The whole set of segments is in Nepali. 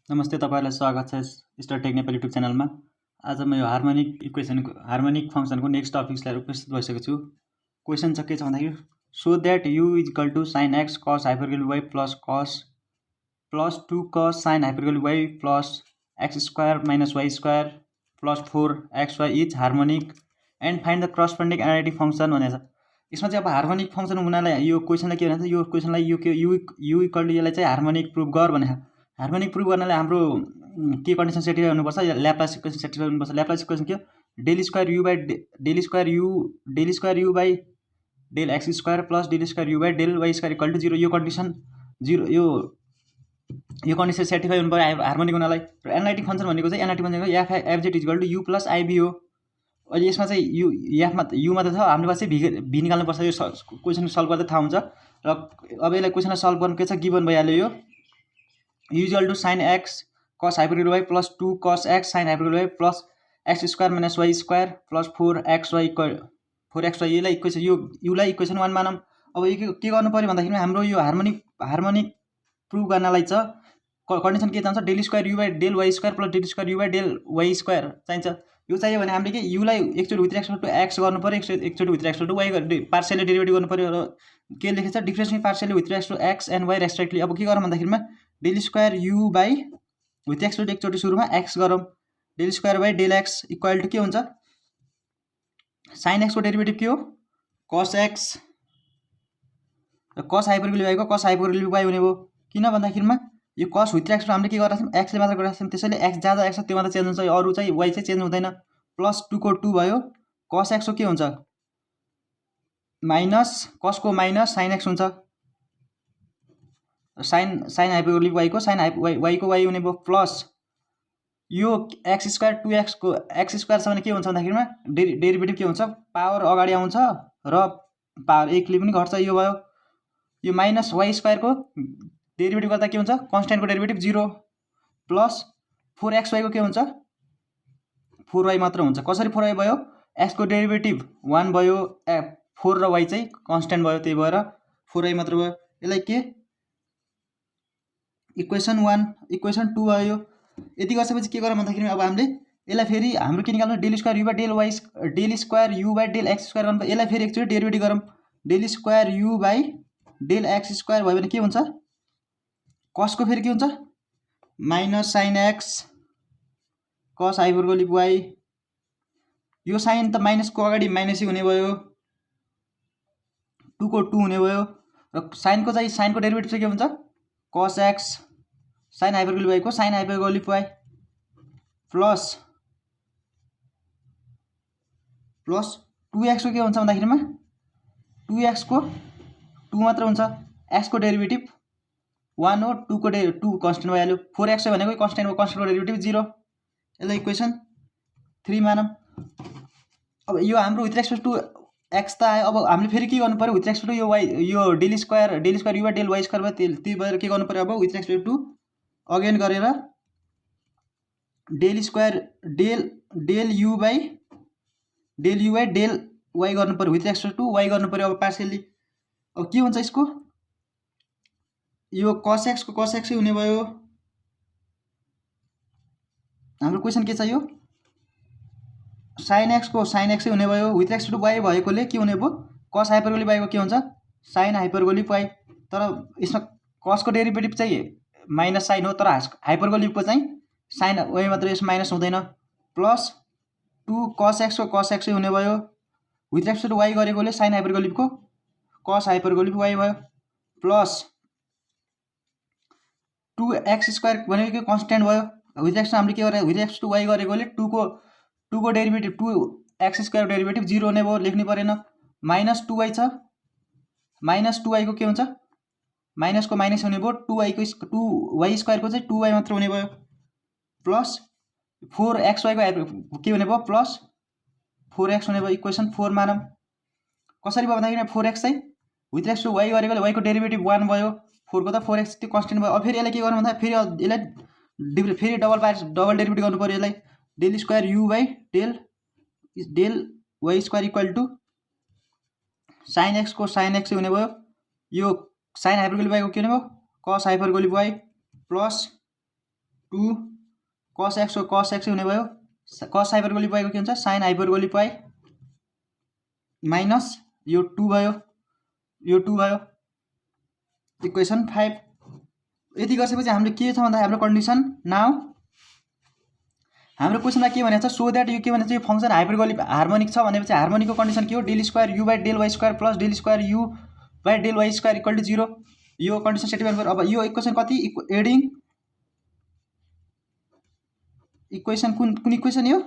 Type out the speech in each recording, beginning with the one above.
नमस्ते, तपाईहरुलाई स्वागत छ स्टार टेक नेपाली युट्युब च्यानलमा। आज म यो हार्मोनिक फंक्सनको नेक्स्ट टपिक्स लिएर उपस्थित भइसकेको छु। क्वेशन के छ भन्दाखेरि so that u = sin x cos hyperbole y plus 2 cos sin hyperbole y plus x² minus y² plus 4xy is harmonic and find the corresponding analytic function भनेको छ। यसमा चाहिँ अब हार्मोनिक फंक्सन हुनालाई यो क्वेशनलाई के भन्छ, यो क्वेशनलाई u = यसलाई चाहिँ हार्मोनिक प्रुफ गर भनेको। हार्मोनिक प्रुफ गर्नलाई हाम्रो के कन्डिसन सेटिस्फाई हुनुपर्छ, ल्याप्लास इक्वेसन सेटिस्फाई हुनुपर्छ। ल्याप्लास इक्वेसन के हो, del square u by del x² plus del square u by del y² = 0। यो कन्डिसन 0 यो कन्डिसन सेटिस्फाई हुनु पर्यो हार्मोनिक हुनलाई। र एनालिटिक फंक्सन भनेको चाहिँ analytic function fz = u plus ib हो। अहिले यसमा चाहिँ u मात्र छ, हाम्रो पास चाहिँ v निकाल्नु पर्छ। यो क्वेशन सल्भ गर्दा थाहा हुन्छ। र अब यसलाई क्वेशनलाई सल्भ गर्नु के छ, गिवन भइहाल्यो। यो u = sin x cos hyperbole y plus 2 cos x sin hyperbole y plus x² minus y² plus 4xy यसलाई इक्वेसन लाई इक्वेसन 1 मानौं। अब यो के गर्नु पर्यो भन्दाखेरि हाम्रो यो हार्मोनिक प्रुफ गर्नलाई छ कन्डिसन के चाहिन्छ, del square u by del y² plus del square u by del y² चाहिन्छ। यो चाहियो भने हामीले के u लाई एकचोटी विथ रेस्पेक्ट टु x गर्नु पर्यो, एकचोटी with respect to y partially derivative गर्नु पर्यो। र के लेखेछ, difference partially with respect to x and y respectively. अब के गरौँ भन्दाखेरिमा del square u by with respect to एकचोटी सुरुमा x गरौँ, del square by del x equal to के हुन्छ, sin x को डेरिभेटिभ के हो, cos x र cos हाइपरबोलिक y को cos हाइपरबोलिक y हुने भयो। किन भन्दाखेरिमा यो cos विथ रेस्पेक्ट हामीले के गरिरहेछौँ, x ले मात्र गरिरहेछौँ, त्यसैले x जहाँ x छ त्यो मात्र चेन्ज हुन्छ, अरु चाहिँ y चाहिँ चेन्ज हुँदैन। प्लस 2 को 2 भयो, cos x को के हुन्छ, माइनस cos को माइनस sin x हुन्छ, sin हाइपरबोलिक y को sin y को y हुने भयो। प्लस यो x² 2x को x² छ भने के हुन्छ भन्दाखेरिमा डेरिभेटिभ के हुन्छ, पावर अगाडि आउँछ र पावर 1 ले पनि घट्छ। यो भयो। यो माइनस y² को डेरिभेटिभ गर्दा के हुन्छ, कन्स्टेन्ट को डेरिभेटिभ 0 प्लस 4xy को के हुन्छ, 4y मात्र हुन्छ। कसरी 4y भयो, x को डेरिभेटिभ 1 भयो, 4 र y चाहिँ कन्स्टेन्ट भयो, त्यही भएर 4y मात्र भयो। यसलाई के इक्वेसन 1 इक्वेसन 2 भयो। यति गरेपछि के गरौँ भन्दाखेरि अब हामीले यसलाई फेरि हाम्रो के निकाल्नु, del square u by del x² गर्नु। यसलाई फेरि एकचोटी डेरिभेटिभ गरौँ, del square u by del x² भयो भने के हुन्छ, cos को फेरि के हुन्छ, minus sin x cos hyperbolic y। Yo sign त माइनस को अगाडि माइनसै हुने भयो, 2 को 2 हुने भयो। र साइन को डेरिभेटिभ चाहिँ के हुन्छ, cos x sin hyperbolic y को sin hyperbolic y plus 2x को के हुन्छ भन्दाखेरिमा 2x को 2 मात्र हुन्छ, x को डेरिभेटिभ 1 हो, 2 को 2 कन्स्टेन्ट भइहाल्यो, 4x भनेको कन्स्टेन्ट हो, कन्स्टेन्ट को डेरिभेटिभ 0। यसलाई इक्वेसन 3 मानौं। अब यो हाम्रो विथ रेस्पेक्ट टु x त आयो। अब हामीले फेरि के गर्नु पर्यो, विथ रेस्पेक्ट टु यो y, यो del square u by del y² भयो, त्यही भएर के गर्नु पर्यो, अब विथ रेस्पेक्ट टु अगेन गरेर del square del u by del y गर्नु पर्यो, विथ रेस्पेक्ट टु y गर्नु पर्यो। अब पार्शियली अब के हुन्छ, यसको यो cos x को cos x हुने भयो। हाम्रो क्वेशन के छ, यो sin x को sin x हुने भयो, विथ रेस्पेक्ट टु y भएकोले के हुने भयो, cos हाइपरबोलिक y को के हुन्छ, sin हाइपरबोलिक y। तर यसमा cos को डेरिभेटिभ चाहिँ माइनस sin हो, तर हाइपरबोलिक को चाहिँ sin y मात्र, यसमा माइनस हुँदैन। प्लस 2 cos x को cos x हुने भयो, विथ रेस्पेक्ट टु y गरेकोले sin हाइपरबोलिक को cos हाइपरबोलिक y भयो। प्लस 2x² भनेको के कन्स्टेन्ट भयो, विथ रेस्पेक्ट हामीले के गरे, विथ रेस्पेक्ट टु y गरेकोले 2 को डेरिभेटिभ 2x² डेरिभेटिभ 0 हुने भयो, लेख्नु परेन। माइनस 2y छ, माइनस 2y को के हुन्छ, माइनस को माइनस हुने भयो, 2y² को चाहिँ 2y मात्र हुने भयो। प्लस 4xy को के हुने भयो, प्लस 4x हुने भयो, इक्वेसन 4 मानौं। कसरी भयो भन्दाखेरि 4x चाहिँ विथ रेस्पेक्ट टु y गरेकोले y को डेरिभेटिभ 1 भयो, 4 को त 4x त्यो कन्स्टेन्ट भयो। अब फेरि यसलाई के गर्नु भन्दा फेरि यसलाई फेरि डबल डेरिभेटिभ गर्नु पर्यो। यसलाई del square u by del y² equal to sin x को sin x हुने भयो, यो sin हाइपरबोलिक y को के हुने भयो, cos hyperbolic y plus 2 cos x को cos x हुने भयो cos हाइपरबोलिक y को के हुन्छ sin हाइपरबोलिक y माइनस यो 2 भयो इक्वेसन 5 यति गरेपछि हामीले के छ भन्दा हाम्रो कन्डिसन नाउ हाम्रो क्वेशनमा के भनेको छ सो दैट यो के भनेको छ यो फंक्सन हाइपरबोलिक हार्मोनिक छ भनेपछि हार्मोनिकको कन्डिसन के हो del square u by del y square plus del square u by del y square equal to 0 यो कन्डिसन सेटिस्फाई गर्नु। अब यो इक्वेसन कति एडिङ इक्वेसन कुन इक्वेसन यो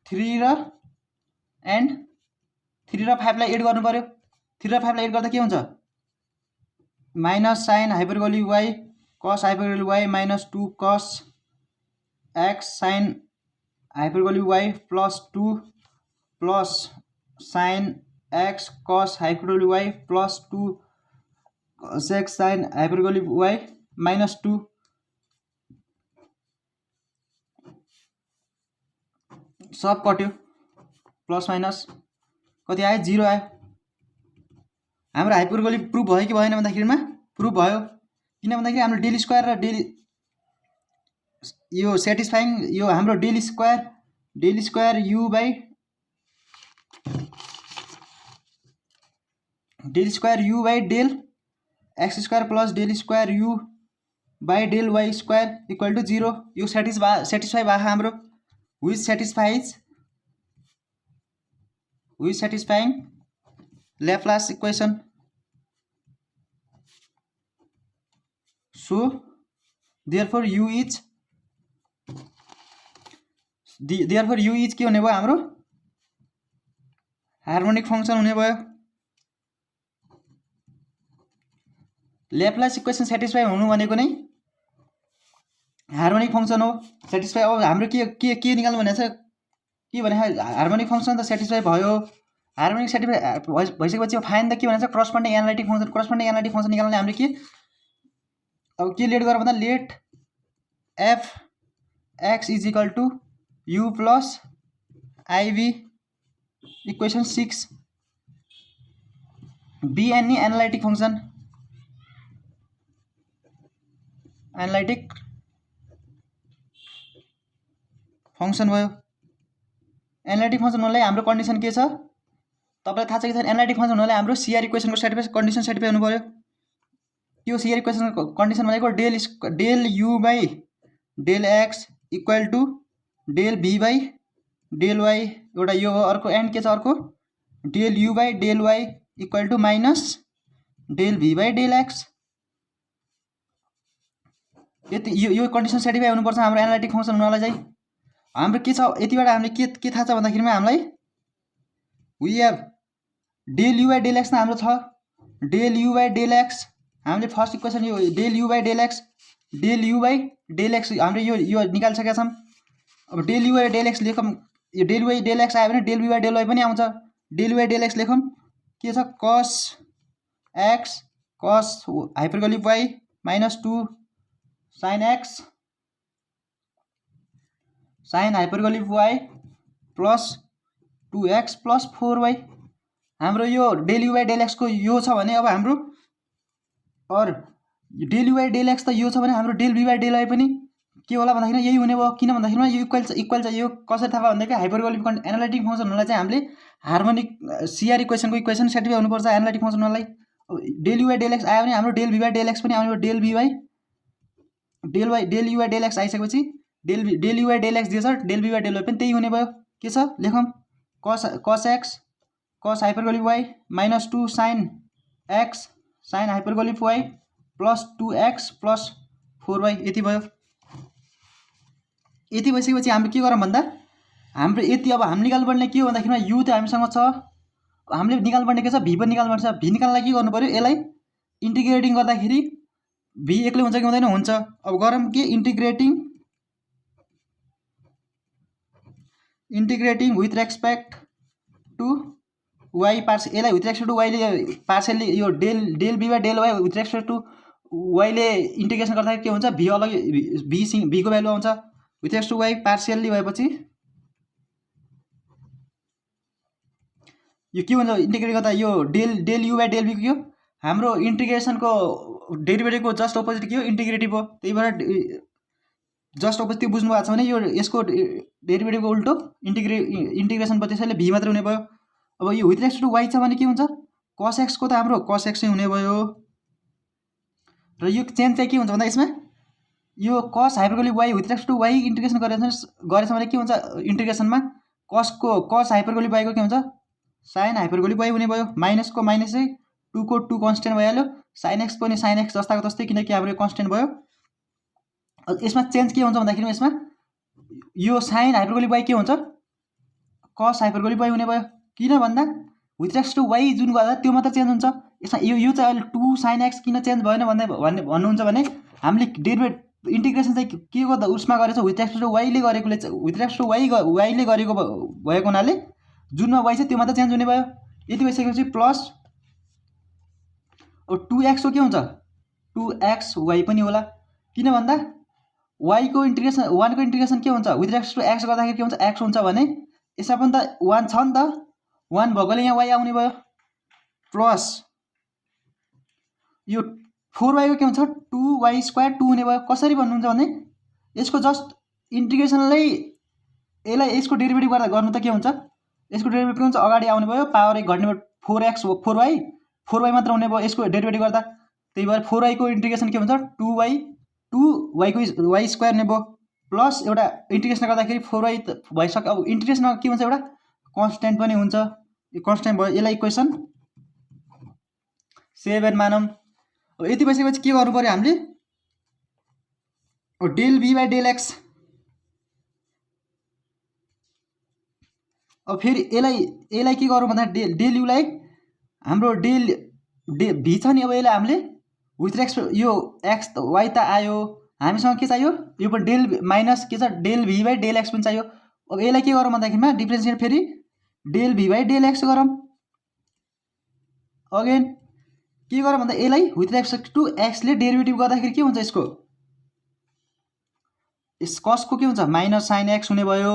3 र 5 लाई एड गर्नु पर्यो 3 र 5 लाई एड गर्दा के हुन्छ minus sin hyperbolic y cos hyperbolic y minus 2 cos x sin hyperbolic y plus 2 plus sin x cos hyperbolic y plus 2 cos x sin hyperbolic y minus 2 सब कट्यो प्लस माइनस कति आयो 0 आयो। हाम्रो हाइपरबोलिक प्रुफ भयो कि भएन भन्दाखेरिमा प्रुफ भयो किन भन्दाखेरि हाम्रो del स्क्वायर र del यो सेटिस्फाइङ यो हाम्रो del square u by del x square plus del square u by del y square equal to 0 यो सेटिस्फाई भयो हाम्रो which satisfying Laplace equation. So therefore u is के हुने भयो हाम्रो हार्मोनिक फंक्सन हुने भयो। Laplace इक्वेसन सेटिस्फाई हुनु भनेको नै हार्मोनिक फंक्सन हो सेटिस्फाई। अब हाम्रो के निकाल्नु भनेको छ के भने हार्मोनिक फंक्सन त सेटिस्फाई भयो हार्मोनिक सेटिस्फाई भइसकेपछि फाइन्ड द के भनेको छ करस्पोन्डिङ एनालिटिक फंक्सन निकाल्ने हामीले के अब के लेट गर भन्दा let f x is equal to u plus iv equation 6 be any analytic function भयो। एनालिटिक फंक्सन हुनलाई हाम्रो कन्डिसन के छ तपाईलाई थाहा छ कि छैन एनालिटिक फंक्सन हुनलाई हाम्रो सीआर इक्वेसनको कन्डिसन सेटिस्फाई हुनु पर्यो। त्यो सीआर इक्वेसनको कन्डिसन भनेको del u by del x equal to del v by del y एउटा यो हो अर्को एन्ड के छ अर्को del u by del y equal to minus del v by del x यति यो कन्डिसन सेटिस्फाई हुनुपर्छ हाम्रो एनालिटिक फंक्सन हुनलाई चाहिँ। हाम्रो के छ यतिबाट हामीले के थाहा छ भन्दाखेरिमा हामीलाई we have del u by del x हाम्रो छ del u by del x हामीले फर्स्ट इक्वेसन यो del u by del x हाम्रो यो निकालिसकेका छौँ। अब del u by del x लेखौँ यो del u by del x आयो भने del v by del y पनि आउँछ del u by del x लेखौँ के छ cos x cos hyperbolic y minus 2 sin x sin hyperbolic y plus 2x plus 4y हाम्रो यो del u by del x को यो छ भने अब हाम्रो और del u by del x त यो छ भने हाम्रो del v by del y पनि के होला भन्दाखेरि यही हुने भयो किन भन्दाखेरिमा यो इक्वल छ यो कसरी थाहा भयो भन्दाखेरि हाइपरबोलिक एनालिटिक फंक्सन हुनलाई चाहिँ हामीले हार्मोनिक सीआर इक्वेसनको इक्वेसन सेटिस्फाई हुनुपर्छ एनालिटिक फंक्सन हुनलाई। del u by del x आयो भने हाम्रो del v by del x पनि आउने del u by del x आइसकेपछि del u by del x दिएछ del v by del y पनि त्यही हुने भयो के छ लेखौँ cos x cos hyperbolic y minus 2 sin x sin hyperbolic y plus 2x plus 4y यति भयो। यति भइसकेपछि हामीले के गरौँ भन्दा हाम्रो यति अब हामी निकाल्नुपर्ने के हो भन्दाखेरिमा u त हामीसँग छ हामीले निकाल्नुपर्ने के छ v पनि निकाल्नुपर्छ v निकाल्नलाई के गर्नु पर्यो यसलाई इन्टिग्रेटिङ गर्दाखेरि v एक्लै हुन्छ कि हुँदैन हुन्छ। अब गरौँ के integrating with respect to y पार्स यसलाई विथ रेस्पेक्ट टु y ले पार्शियली यो del v by del y with respect to y ले इन्टिग्रेसन गर्दाखेरि के हुन्छ v अलग v को भ्यालु आउँछ with respect to y partially भएपछि यो के हुन्छ इन्टिग्रेट गर्दा यो del u by del v को हाम्रो इन्टिग्रेसनको डेरिभेटिभको जस्ट अपोजिट के हो इन्टिग्रेटिभ हो त्यही भएर जस्ट अब त्यो बुझ्नु भएको छ भने यो यसको डेरिभेटिभको उल्टो इन्टिग्रेसन भयो, त्यसैले भी मात्र हुने भयो। अब यो विथ रेस्पेक्ट टु वाइ छ भने के हुन्छ, कस एक्सको त हाम्रो कस एक्सै हुने भयो। र यो चेन्ज चाहिँ के हुन्छ भन्दा यसमा यो cos hyperbolic y with respect to y integration गरेछ भने के हुन्छ, इन्टिग्रेसनमा कस हाइपरबोलिक वाइको के हुन्छ, साइन हाइपरबोलिक वाइ हुने भयो। माइनसको माइनसै, टूको टू कन्सटेन्ट भइहाल्यो, साइन एक्स पनि साइन एक्स जस्ताको तस्तै, किनकि हाम्रो यो कन्सटेन्ट भयो। यसमा चेन्ज के हुन्छ भन्दाखेरि यसमा यो साइन हाइपरबोलिक वाइ के हुन्छ, कस हाइपरबोलिक वाइ हुने भयो। किन भन्दा विथ रेस्पेक्ट टु वाइ जुन गर्दा त्यो मात्र चेन्ज हुन्छ। यसमा यो चाहिँ अहिले 2 sin x किन चेन्ज भएन भन्नुहुन्छ भने हामीले डेरिभेटिभ इन्टिग्रेसन चाहिँ के गर्दा उसमा गरेछ, विथ रेस्पेक्ट टु वाइले गरेकोले, विथ रेस्पेक्ट टु वाइले गरेको भएको हुनाले जुनमा वाइ छ त्यो मात्र चेन्ज हुने भयो। यति भइसकेपछि प्लस अब 2x को के हुन्छ, 2x वाइ पनि होला। किन भन्दा वाइ को इन्टिग्रेसन 1 को इन्टिग्रेसन के हुन्छ, विथ रेस्पेक्ट टु x गर्दाखेरि के हुन्छ, x हुन्छ भने यसमा पनि त 1 छ नि त, 1 भएकोले यहाँ वाइ आउने भयो। प्लस यो 4y को के हुन्छ, 2y² 2 हुने भयो। कसरी भन्नुहुन्छ भने यसको जस्ट इन्टिग्रेसनलाई यसलाई यसको डेरिभेटिभ गर्दा गर्नु त के हुन्छ, यसको डेरिभेटिभ के हुन्छ, अगाडि आउने भयो, पावर 1 घट्ने भयो, 4x 4y मात्र हुने भयो यसको डेरिभेटिभ गर्दा। त्यही भएर 4y को इन्टिग्रेसन के हुन्छ, 2y को y² हुने भयो। प्लस एउटा इन्टिग्रेसन गर्दाखेरि 4y भइसक्यो। अब इन्टिग्रेसनमा के हुन्छ, एउटा कन्स्टेन्ट पनि हुन्छ, यो कन्स्टेन्ट भयो। यसलाई इक्वेसन 7 मानौँ। अब यति भइसकेपछि के गर्नु पर्यो हामीले, del v by del x. अब फेरि यसलाई के गरौँ भन्दा डेल युलाई हाम्रो डेल भी छ नि, अब यसलाई हामीले विथ रेस्पेक्ट यो एक्स वाइ त आयो, हामीसँग के चाहियो, यो पनि डेल माइनस के छ, del v by del x पनि चाहियो। अब यसलाई के गरौँ भन्दाखेरिमा डिफ्रेन्सिएट फेरि del v by del x गरौँ। अगेन के गरौँ भन्दा यसलाई विथ रेस्पेक्ट टु एक्सले डेरिभेटिभ गर्दाखेरि के हुन्छ, यसको यस कसको के हुन्छ, माइनस साइन एक्स हुने भयो।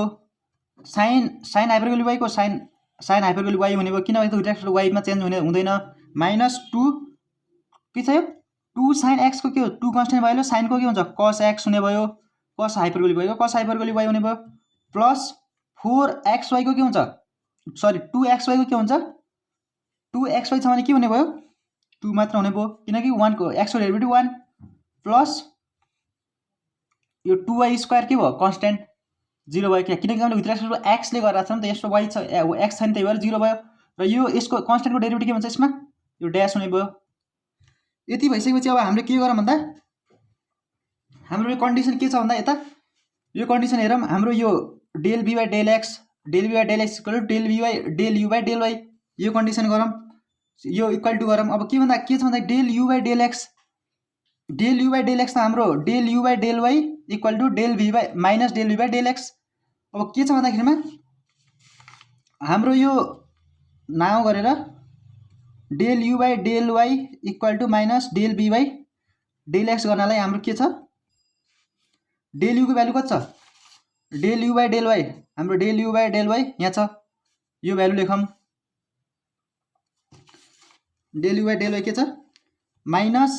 साइन हाइपरबोलिक वाइको साइन हाइपरबोलिक वाइ हुने भयो, किनभने विथ रेस्पेक्ट टु वाइमा चेन्ज हुँदैन। माइनस 2 के छ, 2 sin x को के हो, 2 कन्स्टेन्ट भइहाल्यो, साइनको के हुन्छ, कस एक्स हुने भयो, कस हाइपरबोलिक वाइको कस हाइपरबोलिक वाइ हुने भयो। प्लस 4xy को के हुन्छ, सरी 2xy को के हुन्छ, 2xy छ भने के हुने भयो, 2 मात्र हुने भयो, किनकि 1 को x को डेरिभेटिभ 1। प्लस यो 2y² के भयो, कन्स्टेन्ट 0 भयो, किनकि हामीले विथ रेस्पेक्ट टु एक्सले गरेर छ नि त, यसको y छ x छैन, त्यही भएर 0 भयो। र यो यसको कन्स्टेन्टको डेरिभेटिभ के हुन्छ, यसमा यो ड्यास हुने भयो। यति भइसकेपछि अब हामीले के गरौँ भन्दा हाम्रो यो कन्डिसन के छ भन्दा यता यो कन्डिसन हेरौँ, हाम्रो यो del v by del x equal to del u by del y, यो कन्डिसन गरौँ, यो इक्वल टु गरौँ। अब के भन्दा के छ भन्दा del u by del x त हाम्रो del u by del y equal to del v by minus del v by del x. अब के छ भन्दाखेरिमा हाम्रो यो नाउ गरेर del u by del y equal to minus del v by del x गर्नलाई हाम्रो के छ, डेल युको भ्यालु कति छ, del u by del y, हाम्रो del u by del y यहाँ छ, यो भ्यालु लेखौँ। Del u by del y के छ, माइनस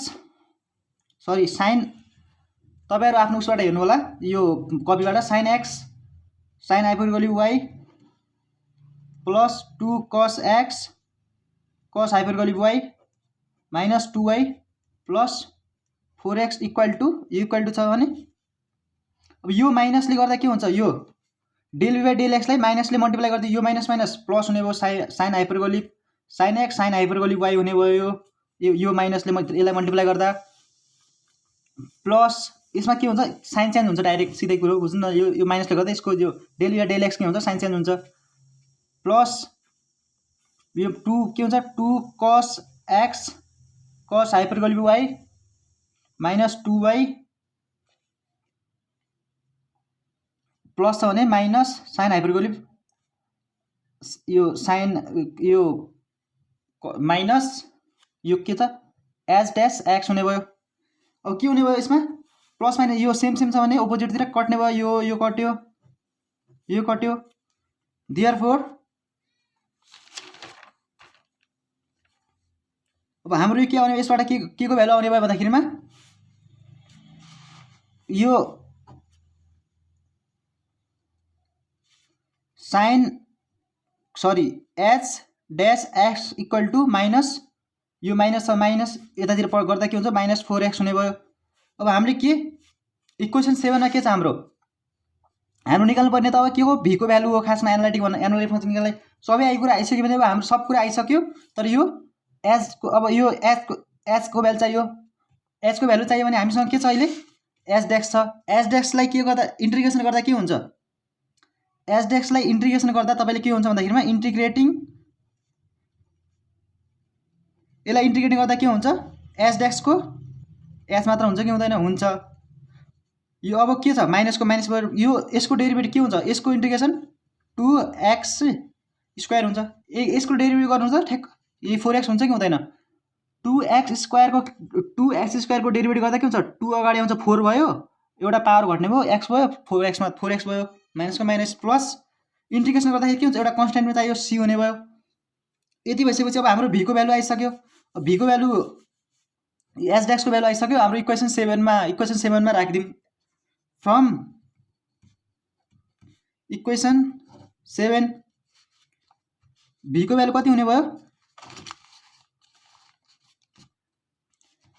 सरी साइन, तपाईँहरू आफ्नो उसबाट हेर्नु होला, यो कपीबाट sine x sine hyperbolic y plus 2 cos x cos hyperbolic y minus 2y plus 4x equal to छ भने अब यो माइनसले गर्दा के हुन्छ, यो डेल भी बाई डेल एक्सलाई माइनसले मल्टिप्लाई गर्दा यो माइनस माइनस प्लस हुने भयो, sine hyperbolic sine x sine hyperbolic y हुने भयो, यो माइनसले यसलाई मल्टिप्लाई गर्दा प्लस यसमा के हुन्छ, साइन चेन्ज हुन्छ डाइरेक्ट, सिधै कुरो बुझ्नु न, यो माइनसले गर्दा यसको यो डेल भी डेल एक्स के हुन्छ, साइन चेन्ज हुन्छ। प्लस यो 2 के हुन्छ, 2 cos x cos hyperbolic y minus 2y plus छ भने minus sine hyperbolic, yo sign यो माइनस यो के छ एज ड्यास एक्स हुने भयो। अब के हुने भयो यसमा प्लस माइनस यो सेम छ भने अपोजिटतिर कट्ने भयो, यो कट्यो देयरफोर अब हाम्रो यो के आउने, यसबाट के को भ्यालु आउने भयो भन्दाखेरिमा यो sine sorry h dash x equal to minus यो माइनस छ माइनस यतातिर गर्दा के हुन्छ माइनस 4x हुने भयो। अब हामीले के इक्वेसन 7 मा के छ हाम्रो निकाल्नु पर्ने त अब के हो v को भ्यालु हो खासमा एनालिटिक फंक्सन निकाल्ने सबै कुरा आइसक्यो भने अब हाम्रो सब कुरा आइसक्यो तर यो h को अब यो h को भ्यालु चाहियो h को भ्यालु चाहियो भने हामीसँग के छ अहिले h डेक्स छ h डेक्स लाई के गर्दा इन्टिग्रेसन गर्दा के हुन्छ h डेक्स लाई इन्टिग्रेसन गर्दा तपाईले के हुन्छ भन्दाखेरिमा इन्टिग्रेटिङ यसलाई इन्टिग्रेटिङ गर्दा के हुन्छ h डेक्स को h मात्र हुन्छ कि हुँदैन हुन्छ। यो अब के छ माइनस को माइनस भयो यो यसको डेरिभेटिभ के हुन्छ यसको इन्टिग्रेसन 2x स्क्वायर हुन्छ यसको डेरिभेटिभ गर्नु छ ठ्याक्क यही 4x हुन्छ कि हुँदैन 2x स्क्वायर को डेरिभेटिभ गर्दा के हुन्छ 2 अगाडि आउँछ 4 भयो एउटा पावर घट्ने भयो x भयो 4x मा 4x भयो माइनस को माइनस प्लस इन्टिग्रेसन गर्दाखेरि के हुन्छ एउटा कन्स्ट्यान्टमा चाहियो c हुने भयो। यति भइसकेपछि अब हाम्रो v को भ्यालु आइसक्यो v को भ्यालु h डेक्स को भ्यालु आइसक्यो हाम्रो इक्वेसन 7 मा राखिदिउँ फ्रम इक्वेसन 7 v को भ्यालु कति हुने भयो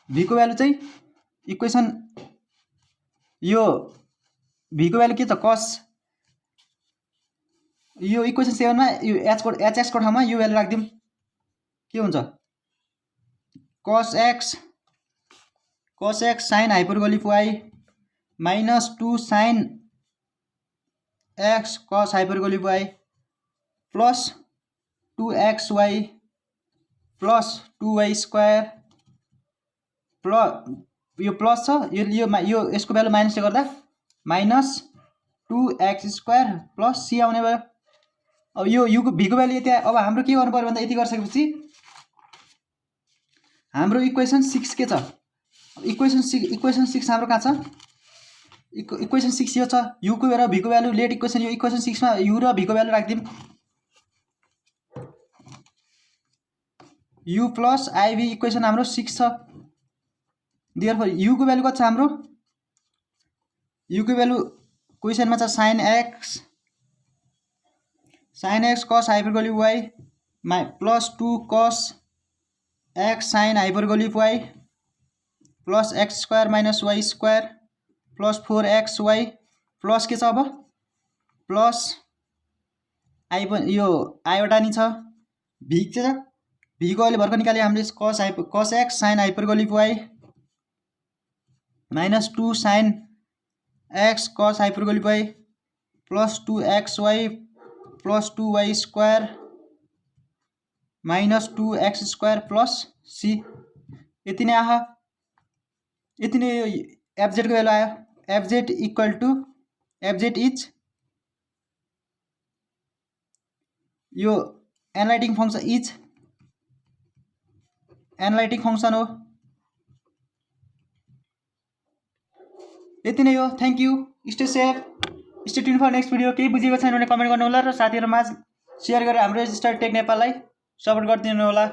v को भ्यालु चाहिँ इक्वेसन यो v को भ्यालु के छ cos यो इक्वेसन 7 मा यो hx को ठाउँमा यो भ्यालु राख्दिउँ के हुन्छ cos x sin hyperbolic y minus 2 sin x cos hyperbolic y plus 2xy plus 2y square plus यो प्लस छ यो यसको भ्यालु माइनसले गर्दा minus 2x square plus c आउने भयो। अब यो u को v को भ्यालु यति अब हाम्रो के गर्नु पर्यो भन्दा यति गरिसकेपछि हाम्रो इक्वेसन 6 के छ इक्वेसन 6 हाम्रो कहाँ छ इक्वेसन 6 यो छ u को र v को भ्यालु लेट इक्वेसन यो इक्वेसन 6 मा u र v को भ्यालु राख्दिम u प्लस iv इक्वेसन हाम्रो 6 छ देयरफोर u को भ्यालु कति छ हाम्रो u को भ्यालु क्वेशनमा छ sin x cos hyperbolic y plus 2 cos x sin hyperbolic y plus x square minus y square plus 4xy plus के छ अब प्लस i यो आइवटा नि छ v के छ v को अहिले भर्खर निकाले हामीले cos x sin hyperbolic y minus 2 sin x cos hyperbolic y plus 2xy plus 2y square minus 2x square plus c यति नै आहा यति नै fz को भ्यालु आयो fz equal to fz is यो एनालाइटिक फंक्सन हो यति नै हो। Thank you stay safe stay tune for next video. केही बुझेको छैन भने कमेन्ट गर्नु होला र साथीहरुमा शेयर गरेर हाम्रो रजिस्टर टेक नेपाललाई सपोर्ट गरिदिनु होला।